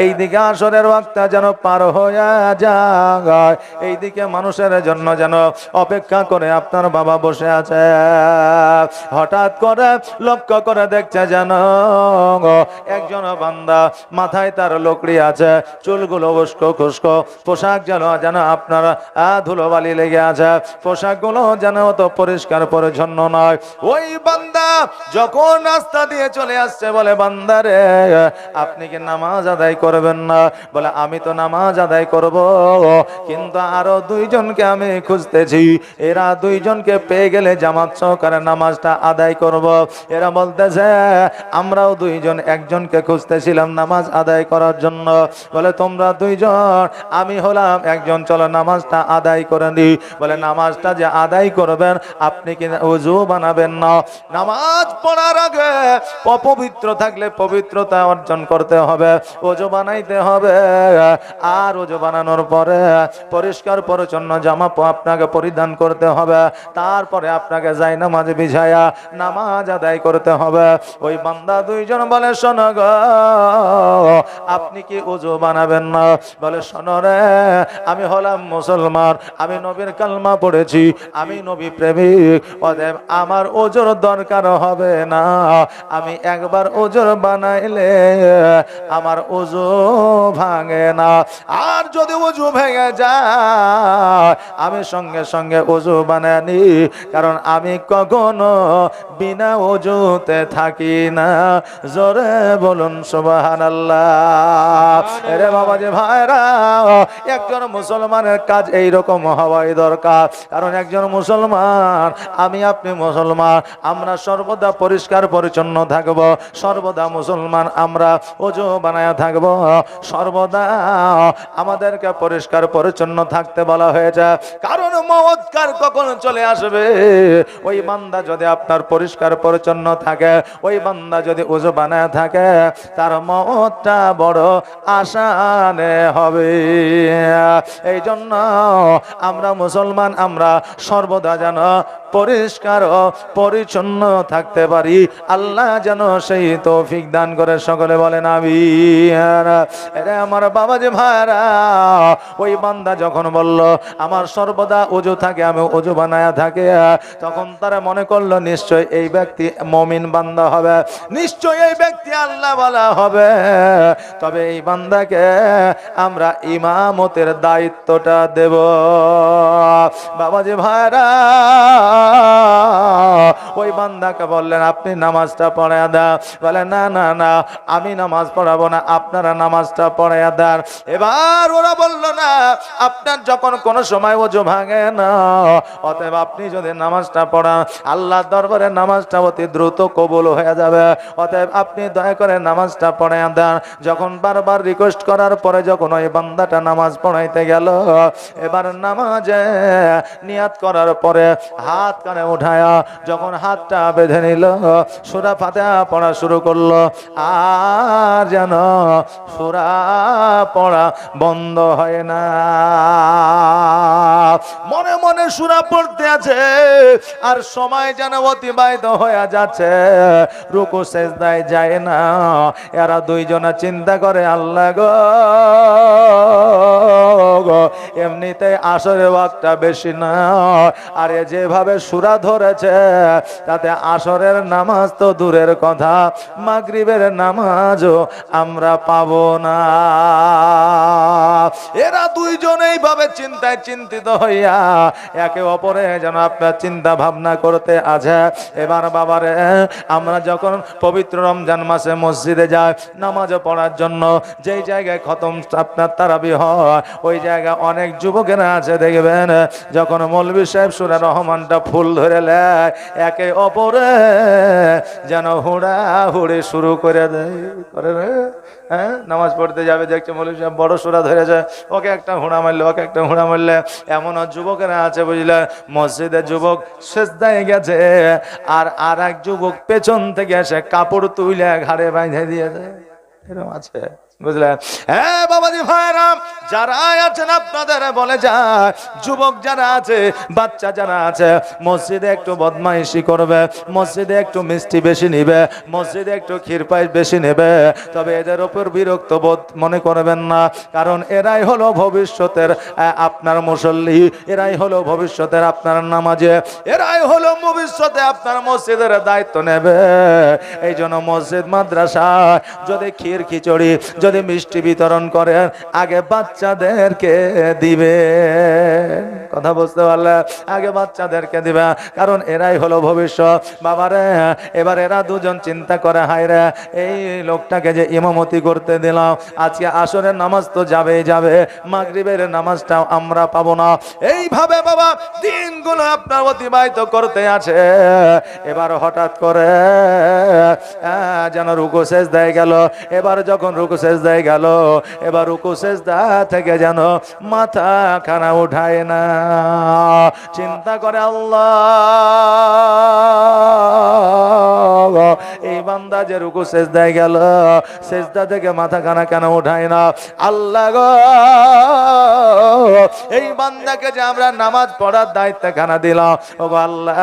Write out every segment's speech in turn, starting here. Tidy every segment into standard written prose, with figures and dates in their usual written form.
এইদিকে আসরের ওয়াক্তটা যেন পার হয়ে যায়, এইদিকে মানুষের জন্য যেন অপেক্ষা করে আপনার বাবা বসে আছে। হঠাৎ করে লক্ষ্য করে দেখছে যেন একজন বান্দা মাথায় তার লোকড়ি আছে, চুলগুলো উস্কো খুস্কো, পোশাক যেন যেন আপনার ধুলোবালি লেগে আছে, পোশাকগুলো যেন অত পরিষ্কার পরিচ্ছন্ন নয়। ওই বান্দা যখন রাস্তা দিয়ে চলে আসছে বলে, বান্দারে আপনি কি নামাজ আদায় করবেন না? বলে আমি তো নামাজ আদায় করব, কিন্তু আরো দুইজনকে আমি খুঁজতেছি, এরা দুইজনকে পেয়ে গেলে জামাত সহকারে নামাজটা আদায় করব। এরা বলতেছে আমরাও দুইজন একজনকে খুঁজতেছিলাম নামাজ আদায় করার জন্য। বলে তোমরা দুইজন, আমি হলাম একজন, চলো নামাজটা আদায় করে দিই। বলে নামাজটা যে আদায় করবেন আপনি কি ওযু বানাবেন না? নামাজ পড়ার আগে অপবিত্র থাকলে পবিত্রতা অর্জন করতে হবে, ওযু বানাইতে হবে। আর ওযু বানানোর পরে পরিষ্কার পরিচ্ছন্ন জামা আপনাকে পরিধান করতে হবে। তারপরে আপনাকে যাই নামাজে বিছায়া নামাজ আদায় করতে হবে। ওই বান্দা দুইজন বলে শোনো গো, আপনি কি ওযু বানাবেন না? বলে শোনো রে, আমি হলাম মুসলমান, আমি নবীর কালমা পড়েছি, আমি নবী প্রেমিক, অতএব আমার ওযুর দরকার হবে না। আমি একবার ওযু বানাইলে আমার ওযু ভাঙে না। আর যদি ওযু ভেঙে যায় আমি সঙ্গে সঙ্গে ওযু বানানি, কারণ আমি কখনো বিনা ওযুতে থাকি না। জোরে বলুন সুবহানাল্লাহ। আরে বাবা যে ভাইরা, একজন মুসলমানের কাজ এইরকম হওয়াই দরকার। কারণ একজন মুসলমান, আমি আপনি মুসলমান, আমরা সর্বদা পরিষ্কার পরিচ্ছন্ন থাকব, সর্বদা মুসলমান আমরা ওযু বানায়া থাকব, সর্বদা আমাদেরকে পরিষ্কার পরিচ্ছন্ন থাকতে বলা হয়েছে। কারণ মওত কার কখন চলে আসবে, ওই বান্দা যদি আপনার পরিষ্কার পরিচ্ছন্ন থাকে, ওই বান্দা যদি ওযু বানায়া থাকে, তার মওতটা বড় আসানে হবে। এই জন্য আমরা মুসলমান, আমরা সর্বদা যেন পরিষ্কার ও পরিচ্ছন্ন থাকতে পারি। আল্লাহ যেন সেই তৌফিক দান করে। সকলে বলেন আমিন। আরে আমার বাবা যে ভাইরা, ওই বান্দা যখন বলল আমার সর্বদা ওযু থাকে, আমি ওযু বানায়া থাকে, তখন তারা মনে করলো নিশ্চয় এই ব্যক্তি মুমিন বান্দা হবে, নিশ্চয় এই ব্যক্তি আল্লাহ ওয়ালা হবে। তবে এই বান্দাকে আমরা ইমামতের দায়িত্বটা দেব। বাবাজি ভাইরা, ওই বান্দাকে বললেন আপনি নামাজটা পড়ায়া দেন। বলে না না না, আমি নামাজ পড়াবো না, আপনারা নামাজটা পড়ায়া দেন। এবার ওরা বলল না, আপনার যখন কোনো সময় ওযু ভাঙে না, অতএব আপনি যদি নামাজটা পড়ান আল্লাহর দরবারে নামাজটা অতি দ্রুত কবুল হয়ে যাবে। অতএব আপনি দয়া করে নামাজটা পড়ায়া দেন। যখন বারবার রিকোয়েস্ট করার পরে যখন ওই বান্দাটা নামাজ পড়াইতে গেল, এবার নামাজে নিয়াত করার পরে হাত কানে উঠায়া যখন হাতটা বেঁধে নিল, সূরা ফাতিহা পড়া শুরু করলো। আর যেন সূরা পড়া বন্ধ হয় না, মনে মনে সূরা পড়তে আছে, আর সময় যেন অতিবাহিত হয়ে যাচ্ছে, রুকু সেজদায় যায় না। এরা দুইজনা চিন্তা করে আল্লাহ গো, এমনিতে আসরের ওয়াক্তটা বেশি না, আর এ যেভাবে সূরা ধরেছে তাতে আসরের নামাজ তো দূরের কথা, মাগরিবের নামাজও আমরা পাবো না। এরা দুইজন এইভাবে চিন্তায় চিন্তিত হইয়া একে অপরে যেন আপনার চিন্তা ভাবনা করতে আছে। এবার বাবারে, আমরা যখন পবিত্র রমজান মাসে মসজিদে যাই নামাজ পড়ার জন্য, যেই জায়গায় খতম আপনার তারাবি হয়, ওই জায়গায় অনেক যুবকেরা আছে দেখবেন, যখন মৌলভী সাহেব সূরা রহমানটা ফুল ধরে লেয়, একে অপরে যেন হুড়াহুড়ি শুরু করে দেয়। করে রে, হ্যাঁ, নামাজ পড়তে যাবে, দেখছে মৌলভী সাহেব বড় সূরা ধরেছে, ওকে একটা হুড়া মারলে, ওকে একটা হুড়া মারলে। এমনও যুবকেরা আছে বুঝলে, মসজিদে যুবক সেজদায় গেছে, আর এক যুবক পেছন থেকে এসে কাপড় তুলে ঘাড়ে বাইন্ধে দিয়ে দেয়। এরকম আছে। বুঝলেন? হ্যাঁ বাবাজি ভাইরা, যারা আছেন আপনাদের বলে যায়, যুবক যারা আছে, বাচ্চা যারা আছে, মসজিদে একটু বদমাইশি করবে, মসজিদে একটু মিষ্টি বেশি নিবে, মসজিদে একটু ক্ষীর পায়েস বেশি নেবে, তবে এদের উপর বিরক্ত বোধ মনে করবেন না, কারণ এরাই হলো ভবিষ্যতের আপনার মুসল্লি, এরাই হলো ভবিষ্যতের আপনার নামাজে, এরাই হলো ভবিষ্যতে আপনার মসজিদের দায়িত্ব নেবে। এই জন্য মসজিদ মাদ্রাসা যদি ক্ষীর খিচুড়ি যদি মিষ্টি বিতরণ করেন, আগে বাচ্চাদেরকে দিবে। কথা বুঝতে পারলে? আগে বাচ্চাদেরকে দিবে, কারণ এরাই হলো ভবিষ্যৎ। বাবারে, এবার এরা দুজন চিন্তা করে, হায় রে, এই লোকটাকে যে ইমামতি করতে দিলাম, আজকে আসরের নামাজ তো যাবেই যাবে, মাগরিবের নামাজটাও আমরা পাবো না। এইভাবে বাবা দিনগুলো আপনার অতিবাহিত করতে আছে। এবার হঠাৎ করে যেন রুকু সেজদায় গেল। এবার যখন রুকু সেজদায় গেল, এবার রুকু সেজদা থেকে যেন মাথা খানা উঠায় না। চিন্তা করে, আল্লাহ, এই বান্দা যে রুকু সেজদায় গেল, সেজদা থেকে মাথা খানা কেন উঠায় না? আল্লাহ গো, এই বান্দাকে যে আমরা নামাজ পড়ার দায়িত্ব খানা দিলাম, ও আল্লাহ,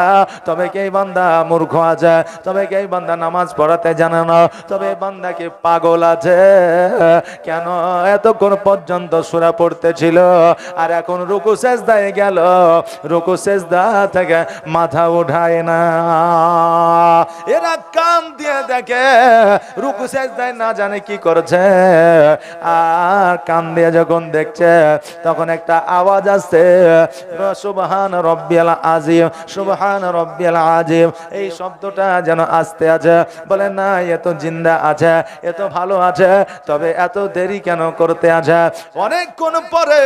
তবে কি এই বান্দা মূর্খ আছে? তবে কি এই বান্দা নামাজ পড়াতে জানে না? তবে এই বান্দা কি পাগল আছে? কেন এতক্ষণ পর্যন্ত সূরা পড়তেছিল, আর এখন রুকু সেজদায় গেল, রুকু সেজদা থেকে মাথা উঠায় না? এরা কান দিয়ে দেখে, রুকু সেজদায় না জানে কি করছে, আর কান দিয়ে যখন দেখছে, তখন একটা আওয়াজ আসছে, সুবহান রব্বিয়াল আযীম, সুবহান রব্বিয়াল আযীম। এই শব্দটা যেন আসতে আছে। বলে না, এ তো জিন্দা আছে, এ তো ভালো আছে, তবে এত দেরি কেন করতে আছে? অনেকক্ষণ পরে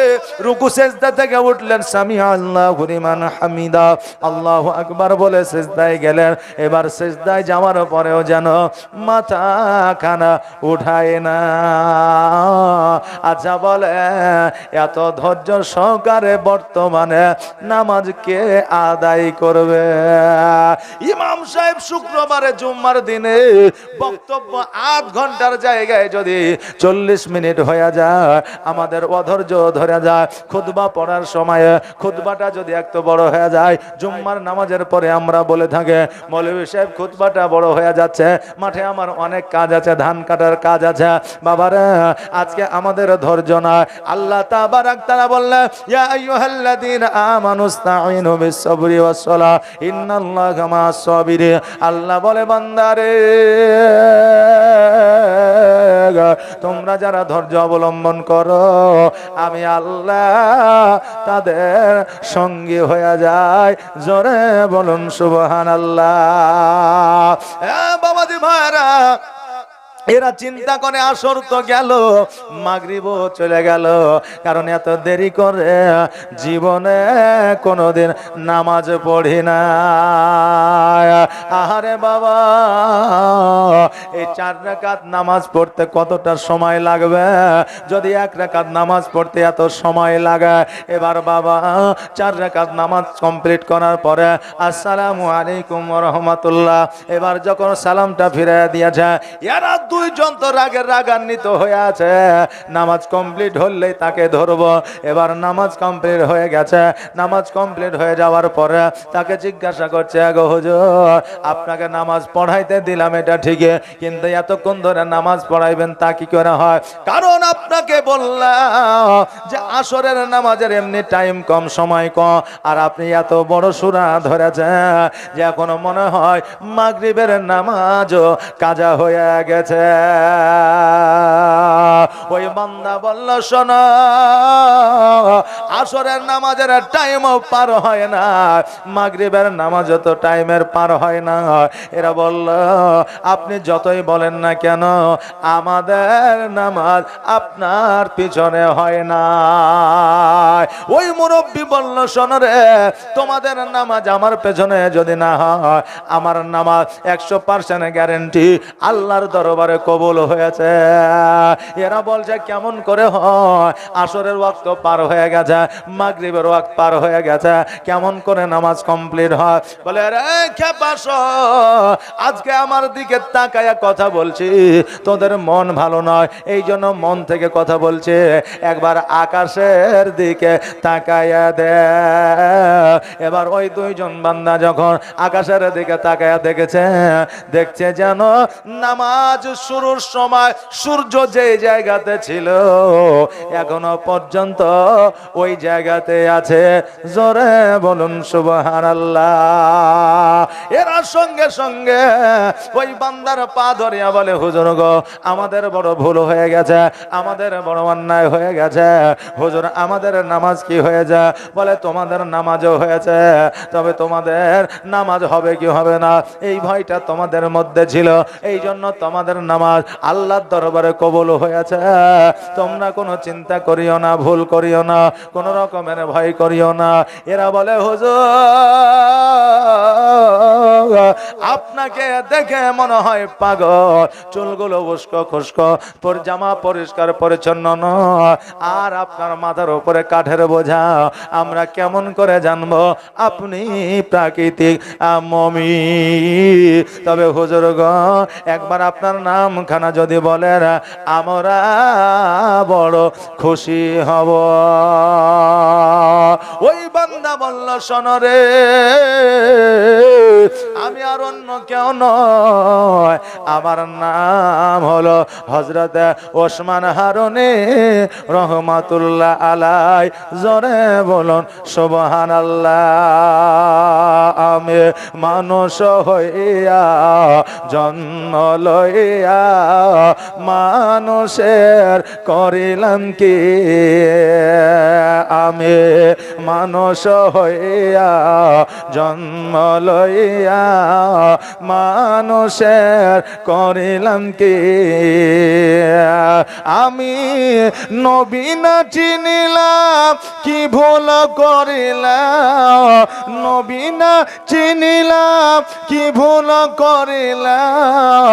রুকু সেজদা থেকে উঠলেন, সামি আল্লাহু লিমান হামিদা, আল্লাহু আকবার বলে সেজদায় গেলেন। এবার সেজদায় যাওয়ার পরেও যেন মাথা খানা উঠায় না। আচ্ছা বলে, এত ধৈর্য সহকারে বর্তমানে নামাজ কে আদায় করবে? ইমাম সাহেব শুক্রবারে জুম্মার দিনে বক্তব্য 8 ঘন্টার জায়গায় যদি 40 মিনিট হয়ে যায়, আমাদের অধৈর্য ধরে যায়। খুতবা পড়ার সময় খুতবাটা যদি একটু বড় হয়ে যায়, জুম্মার নামাজের পরে আমরা বলে থাকি, মৌলভী সাহেব খুতবাটা বড় হয়ে যাচ্ছে, মাঠে আমার অনেক কাজ আছে, ধান কাটার কাজ আছে। বাবারা, আজকে আমাদের ধৈর্য নয়। আল্লাহ তাবারাক তাআলা বললেন, ইয়া আইয়ুহাল্লাযীনা আমানুস্তাঈনু বিস-সাবরি ওয়াস-সালাহ ইন্নাল্লাহা মা'আস-সাবিরিন। আল্লাহ বলে, বান্দারে, তোমরা যারা ধৈর্য অবলম্বন করো, আমি আল্লাহ তাদের সঙ্গী হয়ে যায়। জোরে বলুন সুবহানাল্লাহ। বাবাজি ভাইরা, এরা চিন্তা করে, আসর তো গেল, মাগরিবও চলে গেল, কারণ এত দেরি করে জীবনে কোনোদিন নামাজ পড়ি না। আহারে বাবা, এই 4 রাকাত নামাজ পড়তে কতটা সময় লাগবে? যদি 1 রাকাত নামাজ পড়তে এত সময় লাগে, এবার বাবা 4 রাকাত নামাজ কমপ্লিট করার পরে আসসালামু আলাইকুম ওয়া রাহমাতুল্লাহ, এবার যখন সালামটা ফিরে দিয়েছে, এরা 2 জন তো রাগান্বিত হয়ে আছে। নামাজ কমপ্লিট হলেই তাকে ধরবো। এবার নামাজ কমপ্লিট হয়ে গেছে, নামাজ কমপ্লিট হয়ে যাওয়ার পরে তাকে জিজ্ঞাসা করছে, গো হুজুর, আপনাকে নামাজ পড়াইতে দিলাম এটা ঠিকই, কিন্তু এতক্ষণ ধরে নামাজ পড়াইবেন তা কি করে হয়? কারণ আপনাকে বললাম যে আসরের নামাজের এমনি টাইম কম, সময় কম, আর আপনি এত বড় সূরা ধরেছেন যে এখনো মনে হয় মাগরিবের নামাজও কাজা হয়ে গেছে। ওই বান্দা বলল, শোনো, আসরের নামাজের টাইমও পার হয় না, মাগরিবের নামাজও তো টাইমের পার হয় না। এরা বলল, আপনি যতই বলেন না কেন, আমাদের নামাজ আপনার পিছনে হয় না। ওই মুরব্বী বলল, শোনো রে, তোমাদের নামাজ আমার পেছনে যদি না হয়, আমার নামাজ 100% গ্যারেন্টি আল্লাহর দরবারে দরবারে কবুল হয়েছে। এরা বলছে কেমন করে হয়, আসরের ওয়াক্ত পার হয়ে গেছে, মাগরিবের ওয়াক্ত পার হয়ে গেছে, কেমন করে নামাজ কমপ্লিট হয়? বলে রে খেপাস, আজকে আমার দিকে তাকায়া কথা বলছি, তোদের মন ভালো নয় এই জন্য মন থেকে কথা বলছে, একবার আকাশের দিকে তাকায়া দে। এবার ওই দুইজন বান্দা যখন আকাশের দিকে তাকায়া দেখেছে, দেখছে যেন নামাজ শুরুর সময় সূর্য যে জায়গাতে ছিল এখনো পর্যন্ত ওই জায়গাতে আছে। জোরে বলুন সুবহানাল্লাহ। এরা সঙ্গে সঙ্গে ওই বান্দার পা ধরিয়া বলে, হুজুর গো, আমাদের বড় ভুল হয়ে গেছে, আমাদের বড় অন্যায় হয়ে গেছে, হুজুর আমাদের নামাজ কি হয়ে যায়? বলে তোমাদের নামাজও হয়েছে, তবে তোমাদের নামাজ হবে কি হবে না এই ভয়টা তোমাদের মধ্যে ছিল, এই জন্য তোমাদের নামাজ আল্লাহর দরবারে কবুল হয়েছে। তোমরা কোনো চিন্তা করিও না, ভুল করিও না, কোন রকমের ভয় করিও না। এরা বলে হুজুর আপনাকে দেখে মনে হয় পাগল, চুলগুলো উস্কো খুস্কো, জামা পরিষ্কার পরিচ্ছন্ন নয়, আর আপনার মাথার উপরে কাঠের বোঝা, আমরা কেমন করে জানবো আপনি প্রাকৃতিক মুমিন? তবে হুজুর গো, একবার আপনার নামখানা যদি বলেন আমরা বড় খুশি হব। ওই বান্দা বলল, শোনো রে, আমি আর অন্য কেউ নয়, আমার নাম হলো হযরত ওসমান হারুনী রহমাতুল্লাহ আলাই। জোরে বলুন সুবহানাল্লাহ। আমি মানুষ হইয়া জন্ম লইয়া মানুষের করিলাম কি, আমি মানুষ হইয়া জন্ম লইয়া মানুষের করিলাম কি, আমি নবী না চিনিলাম কি ভুল করিলাম, নবী না চিনিলাম কি ভুল করিলাম,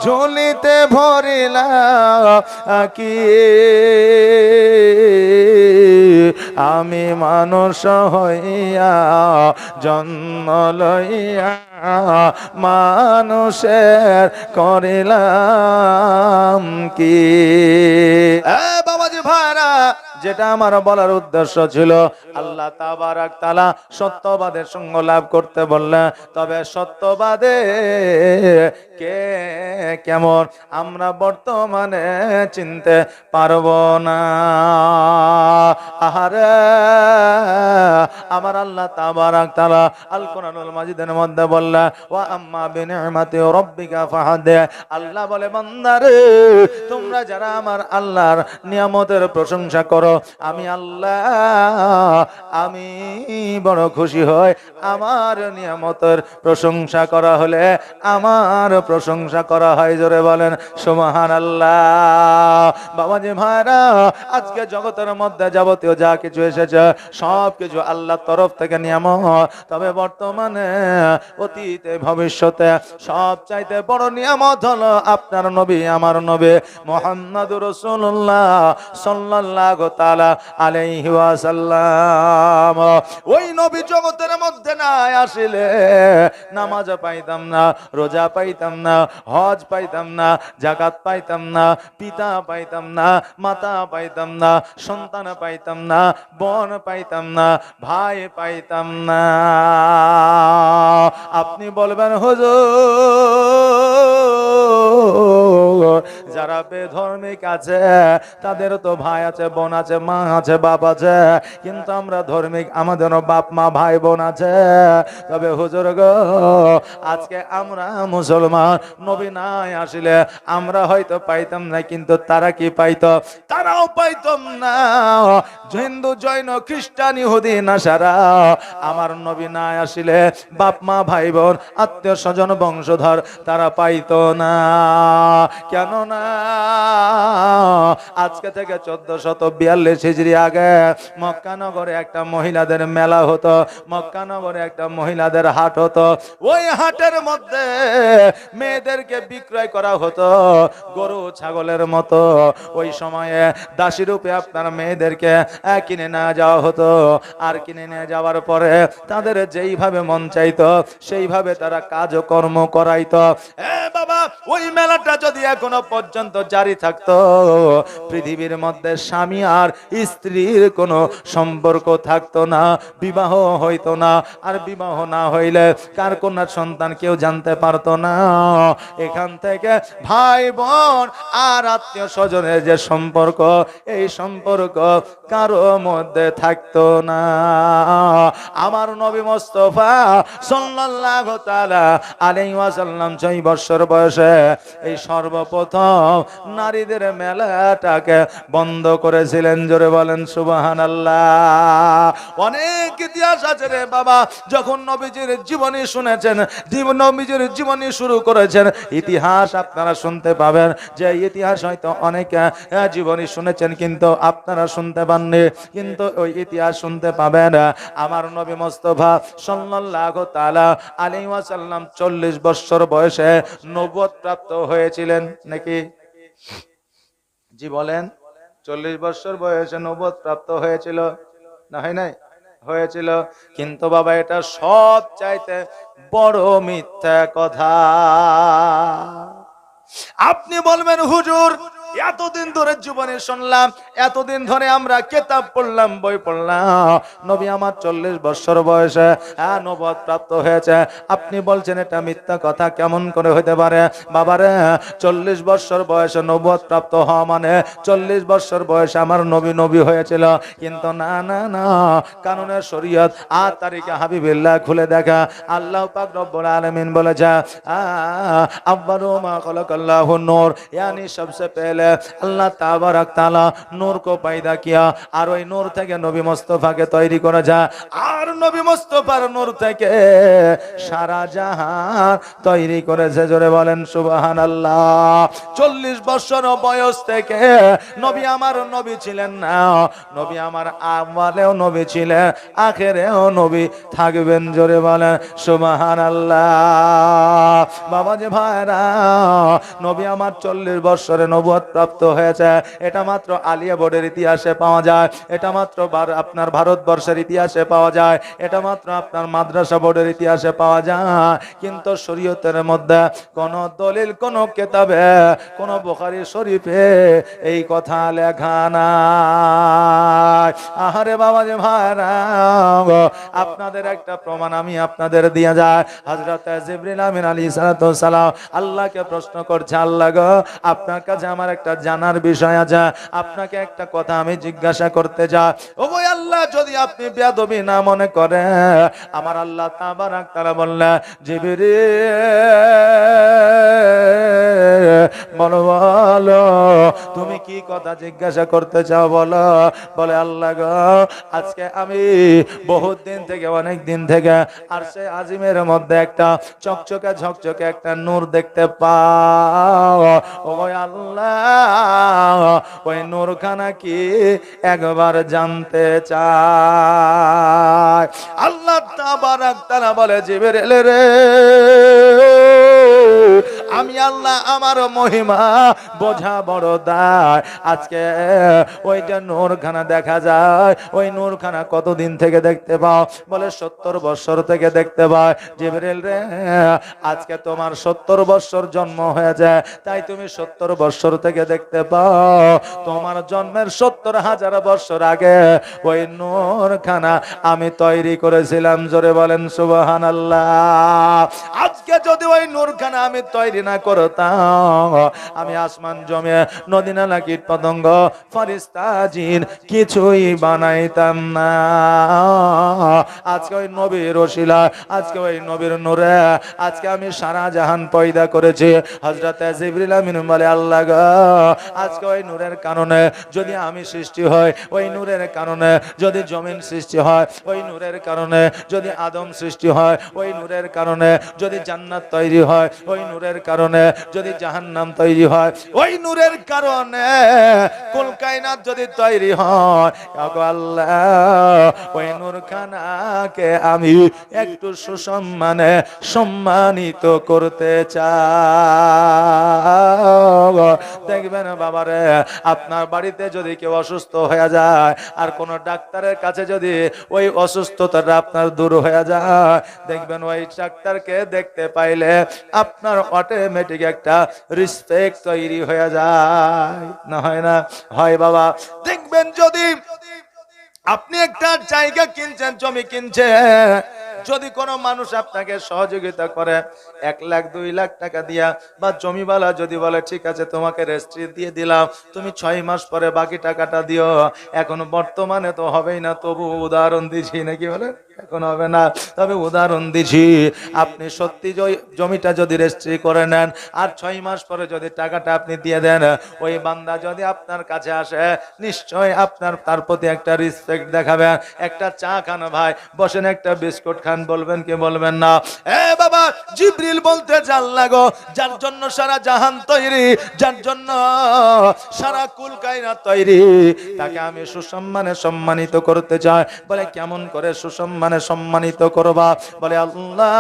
ঝুলিতে ভরিলাম কি, আমি মানুষ হইয়া জন্ম লইয়া মানুষের করিলাম কি। বাবাজি ভাইরা, যেটা আমার বলার উদ্দেশ্য ছিল, আল্লাহ তাবারাক তাআলা সত্যবাদের সঙ্গ লাভ করতে বললেন, তবে সত্যবাদে কে কেমন আমরা বর্তমানে চিনতে পারবো না। আহারে, আমার আল্লাহ তাবারাক তাআলা আল কোরআনুল মাজিদের মধ্যে বললেন, ওয়া আম্মা বিনি'মাতি রাব্বিকা ফাহাদ্দিস। আল্লাহ বলে, বান্দারে তোমরা যারা আমার আল্লাহর নিয়ামতের প্রশংসা করো, আমি আল্লাহ আমি বড় খুশি হই। আমার নিয়ামতের প্রশংসা করা হলে আমার প্রশংসা করা হয়। জোরে বলেন সুবহানাল্লাহ। বাবাজি ভাইরা, আজকে জগতের মধ্যে যাবতীয় যা কিছু এসেছে সব কিছু আল্লাহর তরফ থেকে নিয়ামত, তবে বর্তমানে অতীতে ভবিষ্যতে সব চাইতে বড় নিয়ামত হলো আপনার নবী, আমার নবী মুহাম্মদুর রাসূলুল্লাহ সাল্লাল্লাহু তাআলা আলাইহি ওয়াসাল্লাম। ওই নবী জগতের মধ্যে না আসিলে নামাজ পাইতাম না, রোজা পাইতাম না, হজ পাইতাম না, যাকাত পাইতাম না, পিতা পাইতাম না, মাতা পাইতাম না, সন্তান পাইতাম না, বোন পাইতাম না, ভাই পাইতাম না। আপনি বলবেন হুজুর যারা বেধর্মিক আছে তাদের তো ভাই আছে, বোন আছে, মা আছে, বাপ আছে, কিন্তু আমরা ধার্মিক, আমাদেরও বাপ মা ভাই বোন আছে। তবে হুজুর গো, আজকে আমরা মুসলমান, নবী নাই আসলে আমরা হয়তো পাইতাম না, কিন্তু তারা কি পাইতো? তারাও পাইতাম না। হিন্দু, জৈন, খ্রিস্টান, ইহুদি, নাসারা আমার নবী নাই আসলে বাপ মা ভাই বোন আত্মীয় স্বজন বংশধর তারা পাইতো না। কেননা আজকে থেকে 1442 হিজরি আগে মক্কা নগরে একটা মহিলাদের মেলা হতো, মক্কা নগরে একটা মহিলাদের হাট হতো। ওই হাটের মধ্যে মেয়েদেরকে বিক্রয় করা হতো গরু ছাগলের মতো। ওই সময়ে দাসী রূপে আপনার মেয়েদেরকে কিনে নিয়ে যাওয়া হতো। আর কিনে নিয়ে যাওয়ার পরে তাদের যেইভাবে মন চাইতো সেইভাবে তারা কাজকর্ম করাইতো। বাবা, ওই মেলাটা যদি এখনো পর্যন্ত জারি থাকতো, পৃথিবীর মধ্যে স্বামী আর স্ত্রীর কোনো সম্পর্ক থাকতো না, বিবাহ হইতো না। আর বিবাহ না হইলে কার কন্যা সন্তান কেউ জানতে পারতো না। এখান থেকে ভাই বোন আর আত্মীয় স্বজনের যে সম্পর্ক, এই সম্পর্ক কারো মধ্যে থাকতো না। আমার নবী মুস্তাফা সাল্লাল্লাহু তাআলা আলাইহি ওয়াসাল্লাম 6 বছর বয়সে এই সর্বপ্রথম নারীদের মেলাটাকে বন্ধ করেছিলেন। জোরে বলেন সুবহানাল্লাহ। অনেক ইতিহাস আছে রে বাবা। যখন নবীজির জীবনী শুনেছেন, নবীজির জীবনী শুরু করেছেন, ইতিহাস আপনারা শুনতে পাবেন। যে ইতিহাস হয়তো অনেকে জীবনী শুনেছেন কিন্তু আপনারা শুনতে পাননি, কিন্তু ওই ইতিহাস শুনতে পাবেন। আমার নবী মুস্তাফা সাল্লাল্লাহু তাআলা আলাইহি ওয়াসাল্লাম 40 বছর বয়সে নবুয়ত প্রাপ্ত হয়েছিলেন নাকি? জি বলেন, 40 বছর বয়সে নবুয়ত প্রাপ্ত হয়েছিল না? হয় নাই? হয়েছিল। কিন্তু বাবা এটা সব চাইতে বড় মিথ্যা কথা। আপনি বলবেন হুজুর এতদিন ধরে জীবনে শুনলাম, এতদিন ধরে আমরা কিতাব পড়লাম, বই পড়লাম, নবী আমার 40 বছর বয়সে নবুয়ত প্রাপ্ত হয়েছে। আপনি বলছেন এটা মিথ্যা কথা, কেমন করে হতে পারে? বাবারে, 40 বছর বয়সে নবুয়ত প্রাপ্ত হওয়া মানে 40 বছর বয়সে আমার নবী হয়েছিল। কিন্তু না না না, কানুনের শরীয়ত আর তারিখে হাবিবিল্লাহ খুলে দেখা। আল্লাহ পাক রব্বুল আলামিন বলেছে আব্বারু মা খালাকাল্লাহু নূর, यानी सबसे पहले अल्लाह ताबारक ताला नूर को पैदा किया। और ওই নূর থেকে নবী মুস্তাফাকে তৈরি করা যায়। আর নবী মুস্তাফার নূর থেকে সারা জাহান তৈরি করেছে। জোরে বলেন সুবহানাল্লাহ। 40 বছর বয়স থেকে নবী আমার নবী ছিলেন না। নবী আমার আওয়ালেও নবী ছিলেন, আখেরেও নবী থাকবেন। জোরে বলেন সুবহানাল্লাহ। বাবা যে ভাইরা, নবী আমার 40 বছরে নবুয়ত প্রাপ্ত হয়েছে। এটা মাত্র আলিয়া বোর্ডের ইতিহাসে পাওয়া যায়, এটা মাত্র আপনার ভারতবর্ষের ইতিহাসে পাওয়া যায়, এটা মাত্র আপনার মাদ্রাসা বোর্ডের ইতিহাসে পাওয়া যায়। কিন্তু শরীয়তের মধ্যে কোন দলিল, কোন কিতাবে, কোন বুখারী শরীফে এই কথা লেখা নাই। আহারে বাবা যে ভাইরা, আপনাদের একটা প্রমাণ আমি আপনাদের দিয়ে যায়। হযরত জিবরিল আমিন আলাইহিস সালাম আল্লাহকে প্রশ্ন করছে, আল্লাহ গো, আপনার কাছে আমার একটা জানার বিষয় আছে, আপনাকে একটা কথা আমি জিজ্ঞাসা করতে চাই। ও গো আল্লাহ, যদি আপনি বেয়াদবি না মনে করেন। আমার আল্লাহ তাবারাক তাআলা বললেন, জিবরিল বলো বলো, তুমি কি কথা জিজ্ঞাসা করতে চাও বলো। বলে আল্লাহ গো, আজকে আমি বহুত দিন থেকে, অনেক দিন থেকে আরশে আজিমের মধ্যে একটা চকচকে ঝকচকে একটা নূর দেখতে পাও। ও আল্লাহ, ওই নূরখানা কি একবার জানতে চাই। আল্লাহ তাবারাক তাআলা বলে, জিবরিল রে, আমি আল্লাহ আমার মহিমা বোঝা বড় দায়। আজকে ওইটা নূরখানা দেখা যায়। ওই নূরখানা কতদিন থেকে দেখতে পাও? বলে 70 বছর থেকে দেখতে পাও। জিবরিল রে, আজকে তোমার 70 বছর জন্ম হয়েছে, তাই তুমি 70 বছর থেকে দেখতে পাও। তোমার জন্মের 70,000 বছর আগে ওই নূরখানা আমি তৈরি করেছিলাম। জোরে বলেন সুবহানাল্লাহ। আজকে যদি ওই নূরখানা আমি তৈরি না করতাম, আমি আসমান জমে, নদী নালা, কীট পতঙ্গ, ফেরেশতা জিন কিছুই বানাইতাম না। আজকে ওই নবীর ওসিলা, আজকে ওই নবীর নূরে আজকে আমি সারা জাহান পয়দা করেছি। হযরত জিবরিল আমিন বলে, আল্লাহ গো, আজকে ওই নূরের কারণে যদি আমি সৃষ্টি হয়, ওই নূরের কারণে যদি জমিন সৃষ্টি হয়, ওই নূরের কারণে যদি আদম সৃষ্টি হয়, ওই নূরের কারণে যদি জান্নাত তৈরি হয়, ওই নূরের কারণে কারণে যদি জাহান্নাম তৈরি হয়, ওই নূরের কারণে কুল কায়নাত যদি তৈরি হয়, আল্লাহ ওই নূরখানাকে আমি একটু সুসম্মানে সম্মানিত করতে চাই। দেখবেন বাবারে, আপনার বাড়িতে যদি কেউ অসুস্থ হয়ে যায় আর কোন ডাক্তারের কাছে যদি ওই অসুস্থতাটা আপনার দূর হয়ে যায়, দেখবেন ওই ডাক্তারকে দেখতে পাইলে আপনার অটোমেটিক একটা রিসপেক্ট তৈরি হয়ে যায়, না হয় না? হয় বাবা। দেখবেন যদি আপনি একটা জায়গা কিনছেন, জমি কিনছেন, যদি কোনো মানুষ আপনাকে সহযোগিতা করে 1 লাখ 2 লাখ টাকা দিয়া, বা জমিওয়ালা যদি বলে ঠিক আছে তোমাকে রেজিস্ট্রি দিয়ে দিলাম, তুমি 6 মাস পরে বাকি টাকাটা দিও, এখন বর্তমানে তো হবেই না, তবু উদাহরণ দিছি, নাকি বলে এখন হবে না, তবে উদাহরণ দিছি, আপনি সত্যি জমিটা যদি রেজিস্ট্রি করে নেন আর 6 মাস পরে যদি টাকাটা আপনি দিয়ে দেন, ওই বান্দা যদি আপনার কাছে আসে নিশ্চয় আপনার তার প্রতি একটা রেসপেক্ট দেখাবেন। একটা চা খান ভাই, বসেন, একটা বিস্কুট খান, বলবেন কি বলবেন না? এ বাবা, জিবরিল বলতে জান লাগো, যার জন্য সারা জাহান তৈরি, যার জন্য সারা কুল কায়নাত তৈরি, তাকে আমি সুসম্মানে সম্মানিত করতে চাই। বলে কেমন করে সুসম্মানে সম্মানিত করবা? বলে আল্লাহ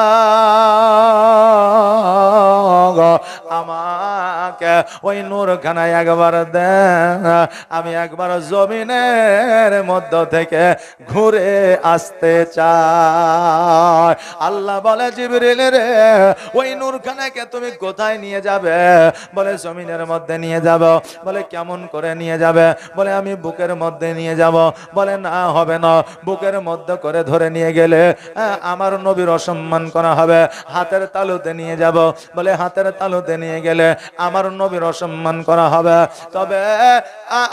আমাকে ওই নূরখানায় একবার দেন, আমি একবার জমিনের মধ্য থেকে ঘুরে আসতে চাই। আল্লাহ বলে জিবরিল রে, ওই নূরখানাকে তুমি কোথায় নিয়ে যাবে? বলে জমিনের মধ্যে নিয়ে যাব। বলে কেমন করে নিয়ে যাবে? বলে আমি বুকের মধ্যে নিয়ে যাব। বলে না, হবে না, বুকের মধ্যে করে ধরে নিয়ে গেলে আমার নবীর অসম্মান করা হবে। হাতের তালুতে নিয়ে যাব। বলে হাতের তালুতে নিয়ে গেলে আমার নবীর অসম্মান করা হবে। তবে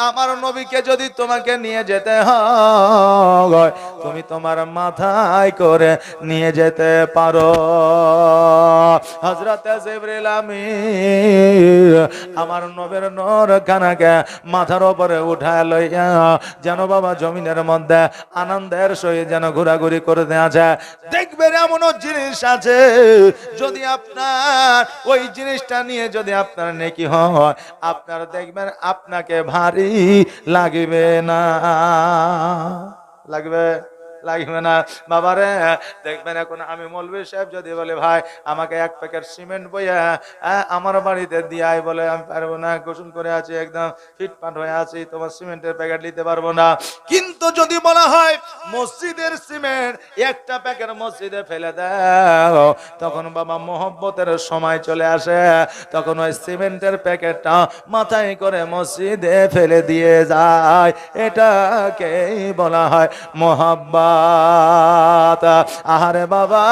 আমার নবীকে যদি তোমাকে নিয়ে যেতে হয়, তুমি তোমার মাথায় করে নিয়ে যেতে পারো। হযরত জিবরিল আমিন আমার নবীর নূরখানাকে মাথার উপরে উঠায় লইয়া যেন বাবা জমিনের মধ্যে আনন্দের সহিত যেন ঘোরাঘুরি করতে আছে। দেখবেন এমনও জিনিস আছে, যদি আপনার ওই জিনিসটা নিয়ে যদি আপনার নেকি হয়, আপনার দেখবেন আপনাকে ভারী লাগবে না, লাগবে লাগবে না বাবারে। দেখবেন এখন আমি মৌলভী সাহেব যদি বলে ভাই আমাকে 1 প্যাকেট সিমেন্ট বইয়া আমার বাড়িতে দিয়াই, বলে আমি পারবো না, গোসল করে আছি, একদম ফিটফাট হয়ে আছি, তোমার সিমেন্টের প্যাকেট নিতে পারবো না। কিন্তু যদি বলা হয় মসজিদের সিমেন্ট 1টা প্যাকেট মসজিদে ফেলে দাও, তখন বাবা মোহব্বতের সময় চলে আসে, তখন ওই সিমেন্টের প্যাকেটটা মাথায় করে মসজিদে ফেলে দিয়ে যায়। এটাকেই বলা হয় মোহাব্বত। আহারে বাবা,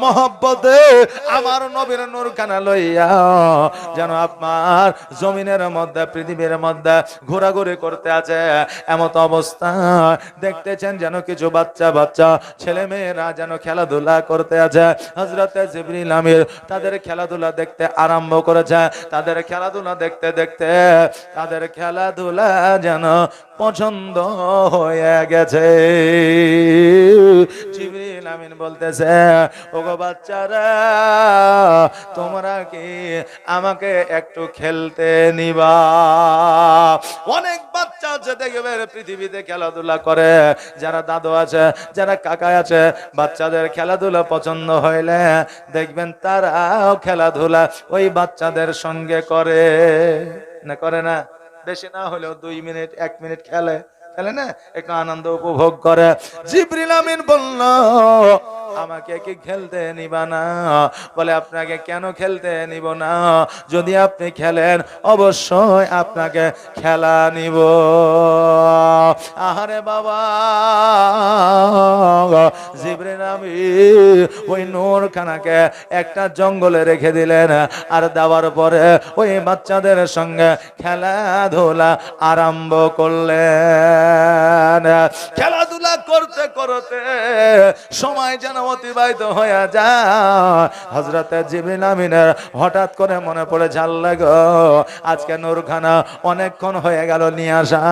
মোহব্বতে আমার নবীর নূরখানা লইয়া যেন আপনার জমিনের মধ্যে পৃথিবীর মধ্যে ঘোরাঘুরি করতে আছে। এমত অবস্থা দেখতেছেন যেন কিছু বাচ্চা বাচ্চা ছেলে মেয়েরা যেন খেলাধুলা করতে আছে। হযরত জিবরিল আমিন তাদের খেলাধুলা দেখতে আরম্ভ করেছে। তাদের খেলাধুলা দেখতে দেখতে তাদের খেলাধুলা যেন পছন্দ হয়ে গেছে। জিবরিল আমিন বলতেছে, ওগো বাচ্চারা, তোমরা কি আমাকে একটু খেলতে নিবা? অনেক বাচ্চা আছে দেখবে পৃথিবীতে খেলাধুলা করে, যারা দাদু আছে, যারা কাকা আছে, বাচ্চাদের খেলাধুলা পছন্দ হইলে দেখবেন তারাও খেলাধুলা ওই বাচ্চাদের সঙ্গে করে, না করে না? বেশি না হলেও 2 মিনিট 1 মিনিট খেলে না, একটু আনন্দ উপভোগ করে। জিবরিল আমিন বলল, আমাকে কি খেলতে নিবা না? বলে আপনাকে কেন খেলতে নিব না? যদি আপনি খেলেন অবশ্যই আপনাকে খেলা নিব। আহারে বাবা, জিবরিল আমিন ওই নূরখানাকে একটা জঙ্গলে রেখে দিলেন, আর দেওয়ার পরে ওই বাচ্চাদের সঙ্গে খেলাধুলা আরম্ভ করলেন। খেলাধুলা করতে করতে সময় যেন অতিবাহিত হয়ে যায়। হযরতে জিবরিল আমিনের হঠাৎ করে মনে পড়ে, আল্লাহ গো, আজকে নূরখানা অনেকক্ষণ হয়ে গেল নিয়ে আসা,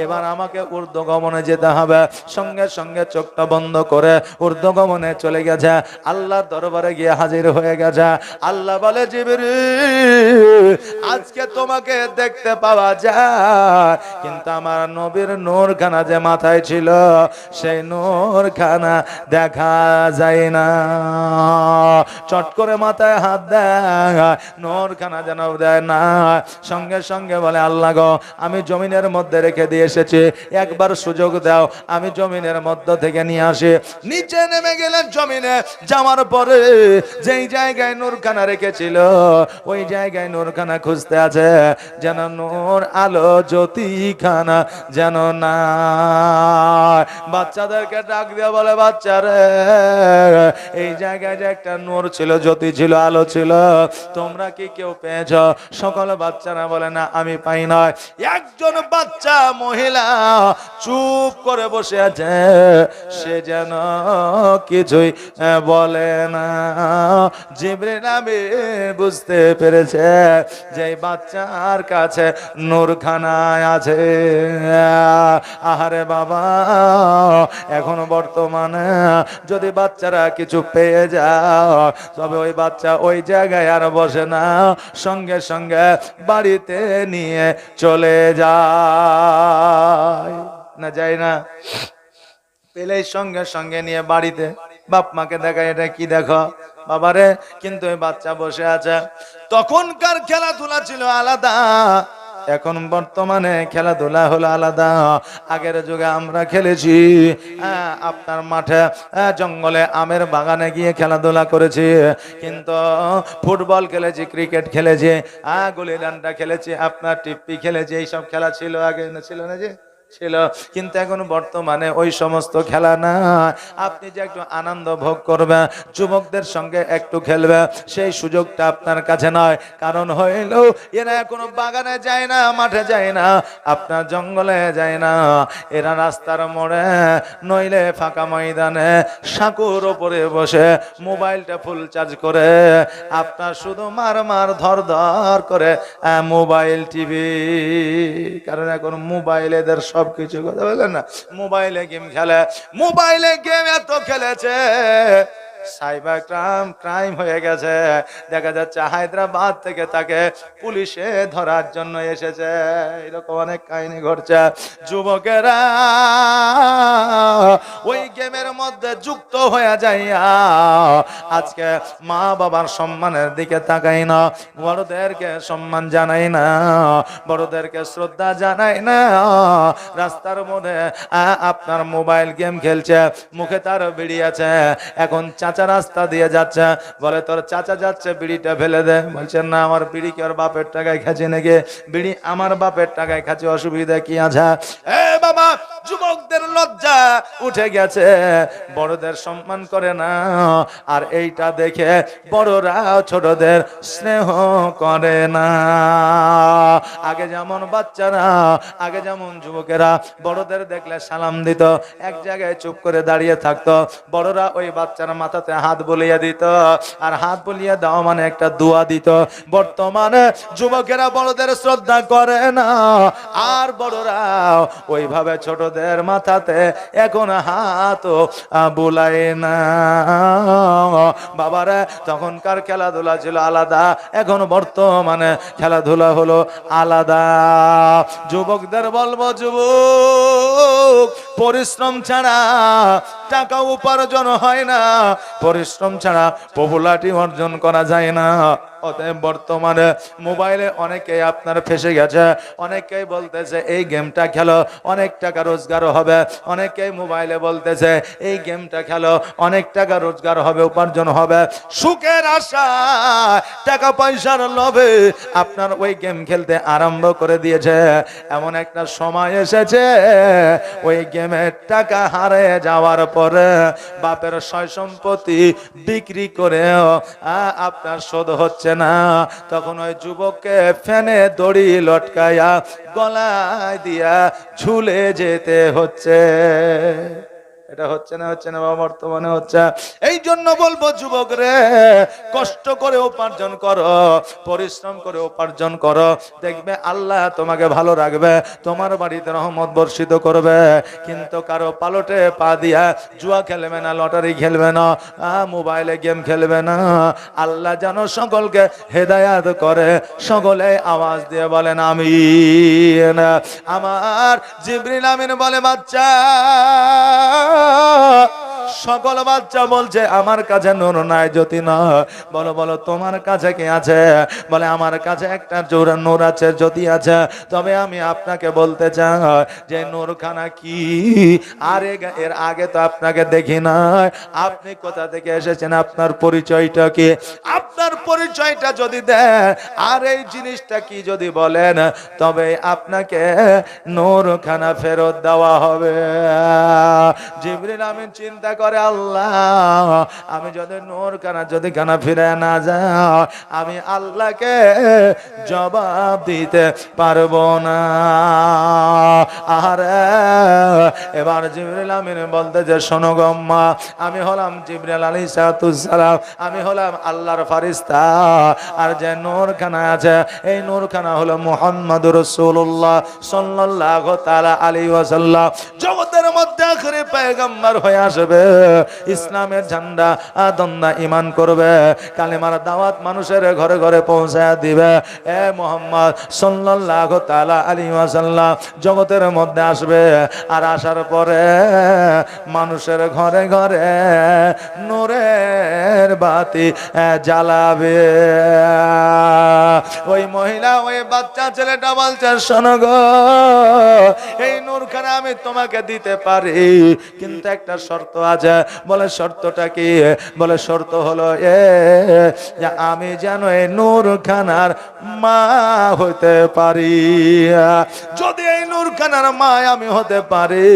এবার আমাকে ঊর্ধ্বগমনে যেতে হবে। সঙ্গে সঙ্গে চোখটা বন্ধ করে ঊর্ধ্বগমনে চলে গেছে, আল্লাহর দরবারে গিয়ে হাজির হয়ে গেছে। আল্লাহ বলে, জিবরিল, আজকে তোমাকে দেখতে পাওয়া যায়, কিন্তু আমার নবীর নূরখানা যে মাথায় ছিল সেই নূরখানা দেখা যায় না। চট করে মাথায় হাত দেয়, নূরখানা যেন দেয় না। সঙ্গে সঙ্গে বলে, আল্লাহ গো, আমি জমিনের মধ্যে রেখে দিয়ে এসেছি, একবার সুযোগ দাও, আমি জমিনের মধ্য থেকে নিয়ে আসি। নিচে নেমে গেলেন জমিনে, যাওয়ার পরে যেই জায়গায় নূরখানা রেখেছিল ওই জায়গায় নূরখানা খুঁজতে আছে, যেন নূর আলো জ্যোতিখানা যেন না। বাচ্চাদেরকে ডাক দিয়ে বলে, বাচ্চারে, এই জায়গায় যে একটা নূর ছিল, জ্যোতি ছিল, আলো ছিল, তোমরা কি কেউ পেয়েছ? সকল বাচ্চারা বলে, না, আমি পাই নাই। একজন বাচ্চা মহিলা চুপ করে বসে আছে, সে যেন কিছুই বলে না। জিবরিল আমিন বুঝতে পেরেছে যে বাচ্চার কাছে নূরখানা আছে। আহারে বাবা, এখন বর্তমানে যদি বাচ্চারা কিছু পেয়ে যাও, তবে ওই বাচ্চা ওই জায়গায় আর বসে না, সঙ্গে সঙ্গে বাড়িতে নিয়ে চলে যায়। না, যায় না? পেলেই সঙ্গে সঙ্গে নিয়ে বাড়িতে বাপ মাকে দেখায়, এটা কি দেখো বাবারে, কিন্তু ওই বাচ্চা বসে আছে। তখনকার খেলাধুলা ছিল আলাদা, এখন বর্তমানে খেলাধুলা হলো আলাদা। আগের যুগে আমরা খেলেছি আপনার মাঠে, জঙ্গলে, আমের বাগানে গিয়ে খেলাধুলা করেছি, কিন্তু ফুটবল খেলেছি, ক্রিকেট খেলেছি, গুলি ডান্ডা খেলেছি, আপনার টিপ্পি খেলেছি, এইসব খেলা ছিল আগে, না ছিল না যে ছিল, কিন্তু এখন বর্তমানে ওই সমস্ত খেলা না। আপনি যে একটু আনন্দ ভোগ করবে, যুবকদের সঙ্গে একটু খেলবে, সেই সুযোগটা আপনার কাছে নয়। কারণ হইল এরা কোনো বাগানে যায় না, মাঠে যায় না, আপনার জঙ্গলে যায় না, এরা রাস্তার মোড়ে নইলে ফাঁকা ময়দানে সাঁকুর ওপরে বসে মোবাইলটা ফুল চার্জ করে আপনার শুধু মার মার ধর ধর করে মোবাইল টিভি। কারণ এখন মোবাইল এদের সবকিছু, কথা বলেন না, মোবাইলে গেম খেলে, মোবাইলে গেম এত খেলেছে সাইবার ক্রাইম হয়ে গেছে। দেখা যাচ্ছে হায়দ্রাবাদ থেকে তাকে পুলিশে ধরার জন্য এসেছে, এরকম অনেক কাহিনী ঘটছে। যুবকেরা ওই গেমের মধ্যে যুক্ত হয়ে যায়, আজকে মা বাবার সম্মানের দিকে তাকাই না, বড়দেরকে সম্মান জানাই না, বড়দেরকে শ্রদ্ধা জানাই না, রাস্তার মধ্যে আপনার মোবাইল গেম খেলছে, মুখে তার বিড়ি আছে। এখন চাচা রাস্তা দিয়ে যাচ্ছে, বলে তোর চাচা যাচ্ছে, বিড়িটা ফেলে দে। বলছেন, না, আমার বিড়ি কি ওর বাপের টাকায় খাচ্ছে নাকি? বিড়ি আমার বাপের টাকায় খাচ্ছে, অসুবিধা কি আছে? এ বাবা, যুবকদের লজ্জা উঠে গেছে, বড়দের সম্মান করে না, আর এইটা দেখে বড়রা ছোটদের স্নেহ করে না। আগে যেমন বাচ্চারা, আগে যেমন যুবকেরা বড়দের দেখলে সালাম দিত, এক জায়গায় চুপ করে দাঁড়িয়ে থাকতো, বড়রা ওই বাচ্চার মাথাতে হাত বুলিয়ে দিত, আর হাত বুলিয়ে দেওয়া মানে একটা দোয়া দিত। বর্তমানে যুবকেরা বড়দের শ্রদ্ধা করে না, আর বড়রা ওইভাবে ছোটদের মাথাতে এখন হাত বুলায় না। বাবারা, তখনকার খেলাধুলা ছিল আলাদা, এখন বর্তমানে খেলাধুলা হলো আলাদা। যুবকদের বলবো, যুবক, পরিশ্রম ছাড়া টাকা উপার্জন হয় না, পরিশ্রম ছাড়া পপুলারিটি অর্জন করা যায় না। অতএব বর্তমানে মোবাইলে অনেকেই আপনার ফেসে গেছে, অনেকেই বলতেছে এই গেমটা খেলো অনেক টাকা রোজগার হবে, অনেকেই মোবাইলে বলতেছে এই গেমটা খেলো অনেক টাকা রোজগার হবে, উপার্জন হবে। সুখের আশা, টাকা পয়সার লোভে আপনার ওই গেম খেলতে আরম্ভ করে দিয়েছে। এমন একটা সময় এসেছে ওই গেমের টাকা হারে যাওয়ার পরে বাপের সয় সম্পত্তি বিক্রি করেও আপনার শোধ হচ্ছে না। তখন ওই যুবককে ফ্যানে দড়ি লটকায়া গলায় দিয়া ঝুলে যেতে হচ্ছে। এটা হচ্ছে না বাবা, বর্তমানে হচ্ছে। এই জন্য বলবো যুবক রে, কষ্ট করে উপার্জন করো, পরিশ্রম করে উপার্জন করো, দেখবে আল্লাহ তোমাকে ভালো রাখবে, তোমার বাড়িতে রহমত বর্ষিত করবে। কিন্তু কারো পালটে পা দিয়া জুয়া খেলবে না, লটারি খেলবে না, মোবাইলে গেম খেলবে না। আল্লাহ যেন সকলকে হেদায়াত করে, সকলে আওয়াজ দিয়ে বলেন আমিন। আমার জিবরিল আমিন বলে, বাচ্চা, সকল বাচ্চা বলছে আমার কাছে নূর নাই, জ্যোতি না। বলো বলো তোমার কাছে কি আছে? বলে আমার কাছে একটা জোড়া নূর আছে, জ্যোতি আছে। তবে আমি আপনাকে বলতে চাই যে নূরখানা কি। এর আগে তো আপনাকে দেখি নাই, আপনি কোথা থেকে এসেছেন, আপনার পরিচয়টা কি? আপনার পরিচয়টা যদি দেন আর এই জিনিসটা কি যদি বলেন, তবে আপনাকে নূরখানা ফেরত দেওয়া হবে। জিবরিল আমিন চিন্তা করে, আল্লাহ আমি যদি নূরখানা যদি খানা ফিরে না যাও, আমি আল্লাহকে জবাব দিতে পারবো না। আরে এবার জিবরিল আমিন বলতে যে, শোনো গো আম্মা, আমি হলাম জিবরিল আলাইহিস সালাম, আমি হলাম আল্লাহর ফেরেশতা। আর যে নূরখানা আছে, এই নূরখানা হলো মুহাম্মদুর রাসূলুল্লাহ সাল্লাল্লাহু তাআলা আলাইহি ওয়াসাল্লাম। জগতের মধ্যে আখেরি পয়গম্বর হয়ে আসবে, ইসলামের ঝান্ডা দন্দা ঈমান করবে, কালেমার দাওয়াত মানুষের ঘরে ঘরে পৌঁছায় দিবে। এ মুহাম্মদ সাল্লাল্লাহু তাআলা আলাইহি ওয়াসাল্লাম জগতের মধ্যে আসবে, আর আসার পরে মানুষের ঘরে ঘরে নূরের বাতি জ্বালাবে। ওই মহিলা, ওই বাচ্চা ছেলেটা বলছে, শোনো গো, এই নূরখানা আমি তোমাকে দিতে পারি, কিন্তু একটা শর্ত আছে। বলে শর্তটা কি? বলে শর্ত হলো যে আমি যেন এই নূরখানার মা হতে পারি। যদি এই নূরখানার মা আমি হতে পারি,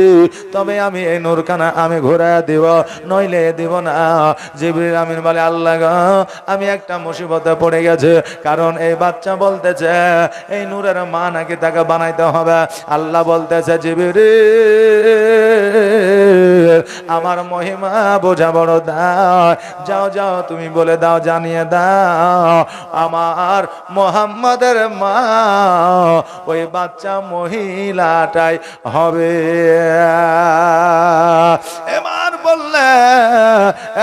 তবে আমি এই নূরখানা আমি ঘুরে দিব, নইলে দিব না। জিবরিল আমিন বলে, আল্লাহ গো, আমি একটা মুসিবতে পড়ে গেছে, কারণ এই বাচ্চা বলতেছে এই নূরের মা নাকি তাকে বানাইতে হবে। আল্লাহ বলতেছে, জিবরিল আমার মহিমা বোঝা বড় দাও, যাও যাও তুমি বলে দাও, জানিয়ে দাও আমার মুহাম্মাদের মা ওই বাচ্চা মহিলাটাই হবে। এবার বললে,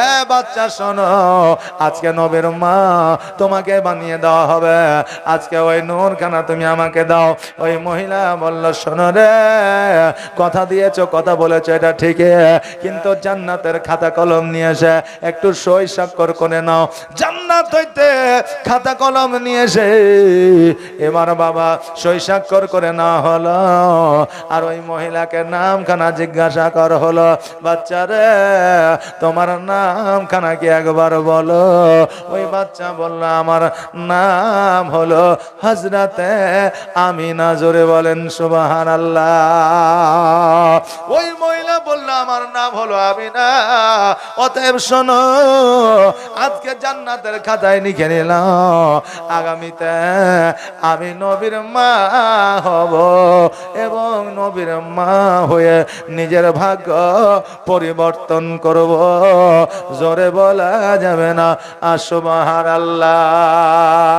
এ বাচ্চা শোনো, আজকে নবীর মা তোমাকে বানিয়ে দেওয়া হবে, আজকে ওই নূরখানা তুমি আমাকে দাও। ওই মহিলা বলল, শোনো রে, কথা দিয়েছো, কথা বলেছো, এটা ঠিকই, কিন্তু জান্নাতের খাতা কলম নিয়ে এসে একটু সই স্বাক্ষর করে নাও। জান্নাত হইতে খাতা কলম নিয়ে এসে এবার বাবা সই স্বাক্ষর করে না হলো, আর ওই মহিলাকে নামখানা জিজ্ঞাসা কর হলো, বাচ্চারে তোমার নামখানা কি একবার বলো। ওই বাচ্চা বলল, আমার নাম হলো হযরতে আমিনা। জোরে বলেন সুবহানাল্লাহ। ওই মহিলা বলল, আমার নাম হলো আমিনা। অতএব শোনো, আজকে জান্নাতের খাতায় লিখে নিলাম, আগামীতে আমি নবীর মা হব, এবং নবীর মা হয়ে নিজের ভাগ্য পরিবর্তন করব। জোরে বলা যাবে না সুবহানাল্লাহ।